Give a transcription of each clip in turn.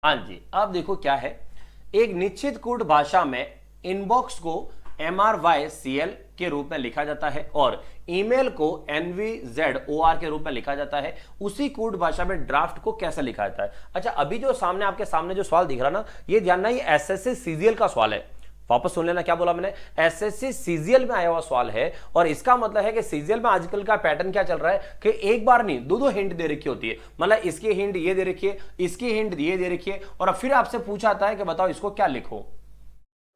हाँ जी, अब देखो क्या है, एक निश्चित कोड भाषा में इनबॉक्स को MRYCL के रूप में लिखा जाता है और ईमेल को NVZOR के रूप में लिखा जाता है। उसी कोड भाषा में ड्राफ्ट को कैसे लिखा जाता है? अच्छा, अभी जो सामने आपके सामने जो सवाल दिख रहा ना, ये ध्यान ना, ये SSC CGL का सवाल है। वापस सुन लेना क्या बोला मैंने, SSC CGL में आया हुआ सवाल है। और इसका मतलब है कि CGL में आजकल का पैटर्न क्या चल रहा है कि एक बार नहीं, दो दो हिंट दे रखी होती है। मतलब इसकी हिंट ये दे रखी है, इसकी हिंट ये दे रखी है, और फिर आपसे पूछा जाता है कि बताओ इसको क्या लिखो।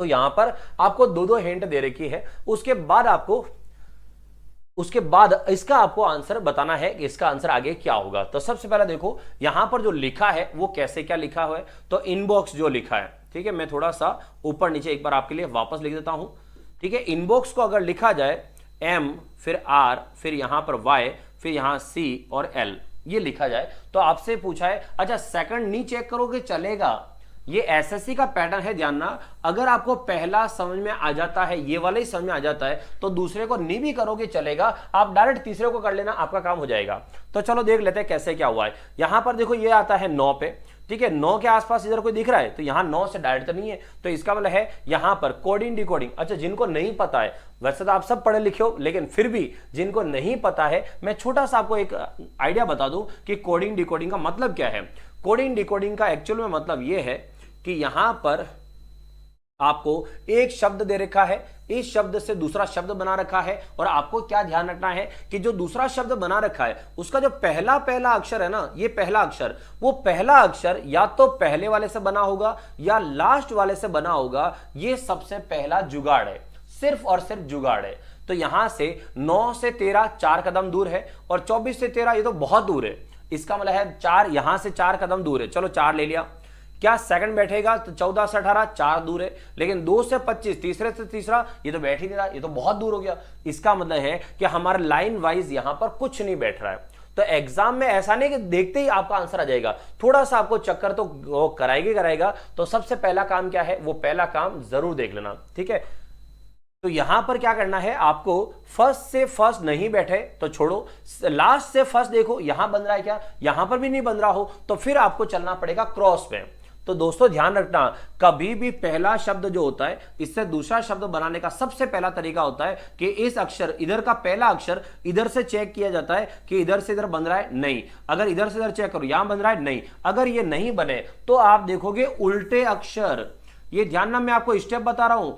तो यहां पर आपको दो दो हिंट दे रखी है, उसके बाद इसका आपको आंसर बताना है कि इसका आंसर आगे क्या होगा। तो सबसे पहले देखो यहां पर जो लिखा है वो कैसे क्या लिखा हुआ है। तो इनबॉक्स जो लिखा है, ठीक है, मैं थोड़ा सा ऊपर नीचे एक बार आपके लिए वापस लिख देता हूं। ठीक है, इनबॉक्स को अगर लिखा जाए M फिर R फिर यहां पर Y फिर यहां C और L, ये लिखा जाए तो आपसे पूछा है, अच्छा सेकंड नहीं चेक करोगे चलेगा? ये एसएससी का पैटर्न है, ध्यान ना। अगर आपको पहला समझ में आ जाता है, ये वाला ही समझ में आ जाता है, तो दूसरे को नहीं भी करोगे चलेगा, आप डायरेक्ट तीसरे को कर लेना, आपका काम हो जाएगा। तो चलो देख लेते हैं कैसे क्या हुआ है। यहां पर देखो ये आता है 9 पे, ठीक है, 9 के आसपास इधर कोई दिख रहा है, तो यहां 9 से डायरेक्ट तो नहीं है, तो इसका मतलब है यहां पर कोडिंग डिकोडिंग। अच्छा, जिनको नहीं पता है, वैसे तो आप सब पढ़े लिखे हो, लेकिन फिर भी जिनको नहीं पता है, मैं छोटा सा आपको एक आइडिया बता दूं कि कोडिंग डिकोडिंग का मतलब क्या है। कोडिंग डिकोडिंग का एक्चुअल में मतलब यह है कि यहां पर आपको एक शब्द दे रखा है, इस शब्द से दूसरा शब्द बना रखा है, और आपको क्या ध्यान रखना है कि जो दूसरा शब्द बना रखा है उसका जो पहला अक्षर है ना, ये पहला अक्षर, वो पहला अक्षर या तो पहले वाले से बना होगा या लास्ट वाले से बना होगा। ये सबसे पहला जुगाड़ है, सिर्फ और सिर्फ जुगाड़ है। तो यहां से 9 से 13 4 कदम दूर है, और 24 से 13 ये तो बहुत दूर है। इसका मतलब है 4, यहां से 4 कदम दूर है। चलो 4 ले लिया, क्या सेकंड बैठेगा? तो 14 से 18 4 दूर है, लेकिन 2 से 25 तीसरे से तीसरा ये तो बैठ ही नहीं रहा, ये तो बहुत दूर हो गया। इसका मतलब है कि हमारा लाइन वाइज यहां पर कुछ नहीं बैठ रहा है। तो एग्जाम में ऐसा नहीं कि देखते ही आपका आंसर आ जाएगा, थोड़ा सा आपको चक्कर तो वो कराएगा। तो सबसे पहला काम क्या है, वो पहला काम जरूर देख लेना, ठीक है। तो यहां पर क्या करना है आपको, फर्स्ट से फर्स्ट नहीं बैठे तो छोड़ो, लास्ट से फर्स्ट देखो यहां बन रहा है क्या, यहां पर भी नहीं बन रहा हो तो फिर आपको चलना पड़ेगा क्रॉस पे। तो दोस्तों ध्यान रखना, कभी भी पहला शब्द जो होता है इससे दूसरा शब्द बनाने का सबसे पहला तरीका होता है कि इस अक्षर, इधर का पहला अक्षर इधर से चेक किया जाता है कि इधर से इधर बन रहा है, नहीं। अगर इधर से इधर चेक करो, यहां बन रहा है, नहीं। अगर ये नहीं बने तो आप देखोगे उल्टे अक्षर। ये ध्यान ना, मैं आपको स्टेप बता रहा हूं,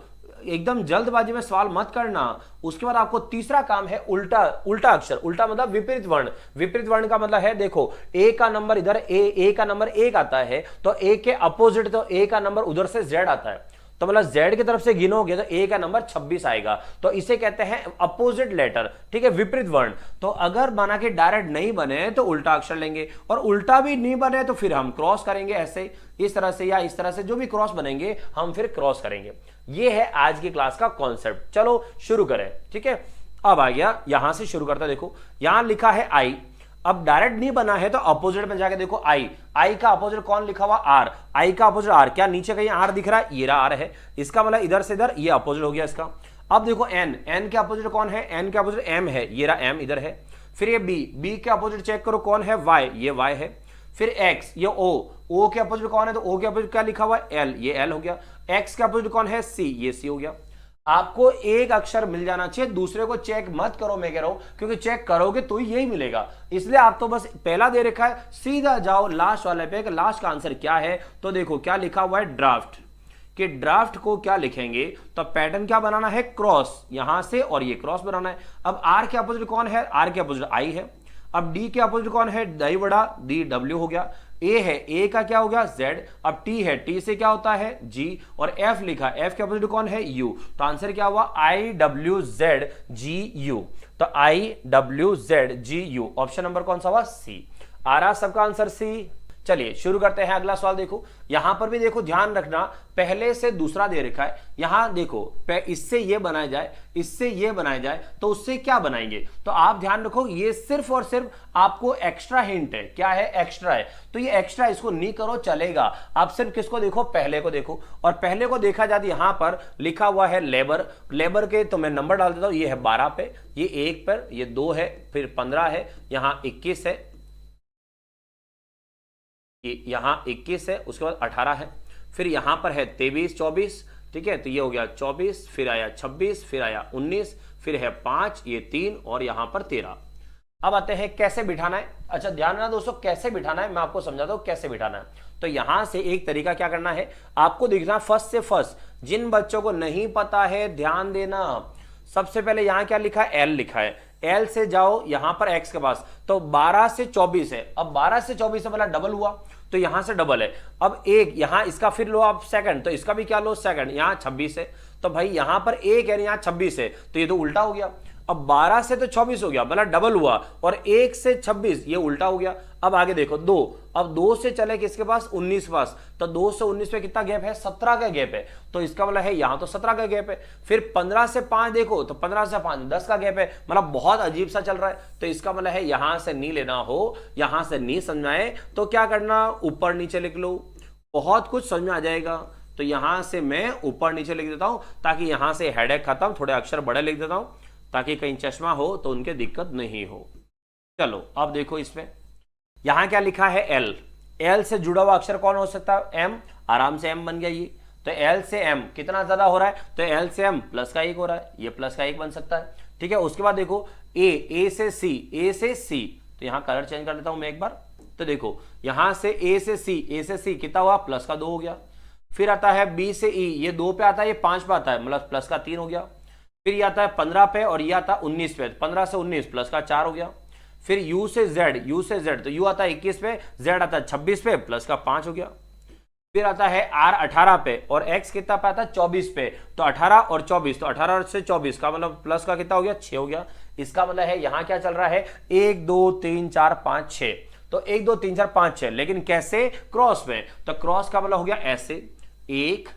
एकदम जल्दबाजी में सवाल मत करना। उसके बाद आपको तीसरा काम है उल्टा अक्षर। उल्टा मतलब विपरीत वर्ण। विपरीत वर्ण का मतलब है, देखो ए का नंबर इधर ए का नंबर 1 आता है, तो ए के अपोजिट, तो ए का नंबर उधर से Z आता है, तो मतलब Z की तरफ से गिनोगे तो ए का नंबर 26 आएगा। तो इसे कहते हैं अपोजिट लेटर, ठीक है, विपरीत वर्ण। तो अगर बना के डायरेक्ट नहीं बने तो उल्टा अक्षर लेंगे, और उल्टा भी नहीं बने तो फिर हम क्रॉस करेंगे, ऐसे इस तरह से या इस तरह से, जो भी क्रॉस बनेंगे हम फिर क्रॉस करेंगे। ये है आज की क्लास का कॉन्सेप्ट। चलो शुरू करें, ठीक है। अब आ गया, यहां से शुरू करता है। देखो यहां लिखा है आई, अब डायरेक्ट नहीं बना है तो अपोजिट में जाके देखो आई का अपोजिट कौन लिखा हुआ, आर। आई का अपोजिट आर, क्या नीचे कहीं आर दिख रहा है? ये रहा आर है। इसका मतलब इधर से इधर ये अपोजिट हो गया इसका। अब देखो एन के अपोजिट कौन है? एन के अपोजिट एम है, ये रहा एम इधर है। फिर ये बी के अपोजिट चेक करो कौन है, वाई, ये वाई है। फिर एक्स, ये ओ के अपोजिट कौन है? तो ओ के अपोजिट क्या लिखा हुआ है? एल, ये एल हो गया। एक्स के अपोजिट कौन है? सी, ये सी हो गया। आपको एक अक्षर मिल जाना चाहिए, दूसरे को चेक मत करो, मैं कह रहा हूं, क्योंकि चेक करोगे तो यही मिलेगा। इसलिए आप तो बस पहला दे रखा है, सीधा जाओ लास्ट वाले पे, लास्ट का आंसर क्या है। तो देखो क्या लिखा हुआ है, ड्राफ्ट। कि ड्राफ्ट को क्या लिखेंगे, तो पैटर्न क्या बनाना है, क्रॉस, यहां से और ये क्रॉस बनाना है। अब आर के अपोजिट कौन है? आर के अपोजिट आई है। अब डी के अपोजिट कौन है? दही बड़ा, डी डब्ल्यू हो गया। ए है, ए का क्या हो गया? जेड। अब टी है, टी से क्या होता है? जी। और एफ लिखा, एफ के अपोजिट कौन है? यू। तो आंसर क्या हुआ? I W Z G U. तो I W Z G U, option number कौन सा हुआ? सी। आ रहा सबका आंसर सी। चलिए शुरू करते हैं अगला सवाल। देखो यहां पर भी देखो, ध्यान रखना, पहले से दूसरा दे रखा है। यहां देखो इससे ये बनाया जाए, इससे ये बनाया जाए, तो उससे क्या बनाएंगे? तो आप ध्यान रखो, ये सिर्फ और सिर्फ आपको एक्स्ट्रा हिंट है। क्या है? एक्स्ट्रा है। तो ये एक्स्ट्रा, इसको नहीं करो चलेगा। आप सिर्फ किसको देखो? पहले को देखो। और पहले को देखा जाए, यहां पर लिखा हुआ है लेबर। लेबर के तो मैं नंबर डाल देता हूं, ये है 12 पे, ये 1 पर, ये 2 है, फिर 15 है, यहां 21 है, यहाँ 21 है, उसके बाद 18 है, फिर यहाँ पर है 23 24, ठीक है, तो ये हो गया 24, फिर आया 26, फिर आया 19, फिर है 5, ये 3 और यहाँ पर 13। अब आते हैं कैसे बिठाना है। अच्छा ध्यान रखना दोस्तों, कैसे बिठाना है मैं आपको समझाता हूं कैसे बिठाना है। तो यहां से एक तरीका क्या करना है, आपको दिखना फर्स्ट से फर्स्ट, जिन बच्चों को नहीं पता है ध्यान देना। सबसे पहले यहां क्या लिखा है, एल लिखा है, एल से जाओ यहां पर एक्स के पास, तो 12 से 24 है। अब 12 से 24 से पहला डबल हुआ, तो यहां से डबल है। अब एक यहां इसका फिर लो आप सेकंड, तो इसका भी क्या लो सेकंड, यहां 26 है, तो भाई यहां पर एक है, यहां 26 है, तो ये तो उल्टा हो गया। अब 12 से तो 24 हो गया, मतलब डबल हुआ, और 1 से 26 ये उल्टा हो गया। अब आगे देखो 2, अब 2 से चले किसके पास, 19 के पास, तो 2 से 19 पे कितना गैप है, 17 का गैप है, तो इसका मतलब है यहां तो 17 का गैप है। फिर 15 से 5 देखो, तो 15 से 5 10 का गैप है, मतलब बहुत अजीब सा चल रहा है, तो इसका मतलब है यहां से नहीं लेना हो, यहां से नहीं समझाए तो क्या करना, ऊपर नीचे लिख लो, बहुत कुछ समझ में आ जाएगा। तो यहां से मैं ऊपर नीचे लिख देता हूं, ताकि यहां से हेडेक खत्म, थोड़े अक्षर बड़े लिख देता हूं, ताकि कहीं चश्मा हो तो उनके दिक्कत नहीं हो। चलो अब देखो इसमें यहां क्या लिखा है, एल, एल से जुड़ा हुआ अक्षर कौन हो सकता है, एम, आराम से एम बन गया ये, तो एल से एम कितना ज्यादा हो रहा है, तो एल से एम प्लस का 1 हो रहा है, ये प्लस का 1 बन सकता है, ठीक है। उसके बाद देखो ए से सी, ए से सी, तो यहां कलर चेंज कर लेता हूं मैं एक बार, तो देखो यहां से ए से सी कितना हुआ, प्लस का 2 हो गया। फिर आता है बी से ई, ये 2 पे आता है, ये 5 पे आता है, मतलब प्लस का 3 हो गया। फिर ये आता है 15 पे और ये आता है 19 पे, 15 से 19 प्लस का 4 हो गया। फिर यू से जेड, तो यू आता है 21 पे, जेड आता है 26 पे, प्लस का 5 हो गया। फिर आता है आर 18 पे और एक्स कितना पे आता है 24 पे, तो 18 और 24, तो 18 से 24 का मतलब प्लस का कितना हो गया, 6 हो गया। इसका मतलब है यहां क्या चल रहा है, 1 2 3 4 5 6, तो 1 2 3 4 5 6, लेकिन कैसे, क्रॉस में, तो क्रॉस का मतलब हो गया ऐसे 1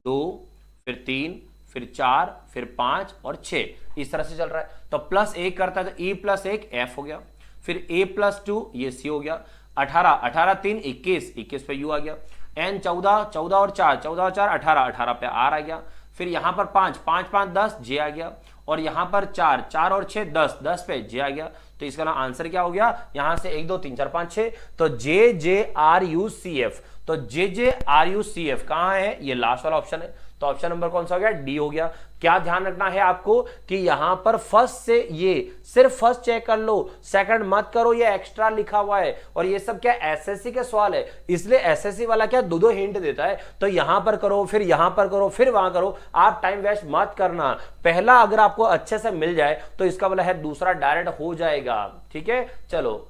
2 फिर 3 फिर 4 फिर 5 और 6, इस तरह से चल रहा है। तो प्लस 1 करता है तो E प्लस 1 F हो गया, फिर A प्लस 2 ये C हो गया, 18 18 3 21, 21 पे U आ गया, N 14 14 और 4 14 और 4 18, 18 पे R आ गया। फिर यहां पर 5 5 5 10 J आ गया, और यहां पर 4 4 और 6 10 10 पे J आ गया। तो इसका ना आंसर क्या हो गया, यहां से 1 2 3 4 5 6, तो JJRUCF, तो JJRUCF कहां है, ये लास्ट वाला ऑप्शन है, तो ऑप्शन नंबर कौन सा हो गया, डी हो गया। क्या ध्यान रखना है आपको कि यहां पर फर्स्ट से ये सिर्फ फर्स्ट चेक कर लो, सेकंड मत करो, ये एक्स्ट्रा लिखा हुआ है, और ये सब क्या एसएससी के सवाल है, इसलिए एसएससी वाला क्या दो हिंट देता है, तो यहां पर करो फिर यहां पर करो फिर वहां करो, आप टाइम वेस्ट मत करना। पहला अगर आपको अच्छे से मिल जाए तो इसका मतलब है दूसरा डायरेक्ट हो जाएगा, ठीक है। चलो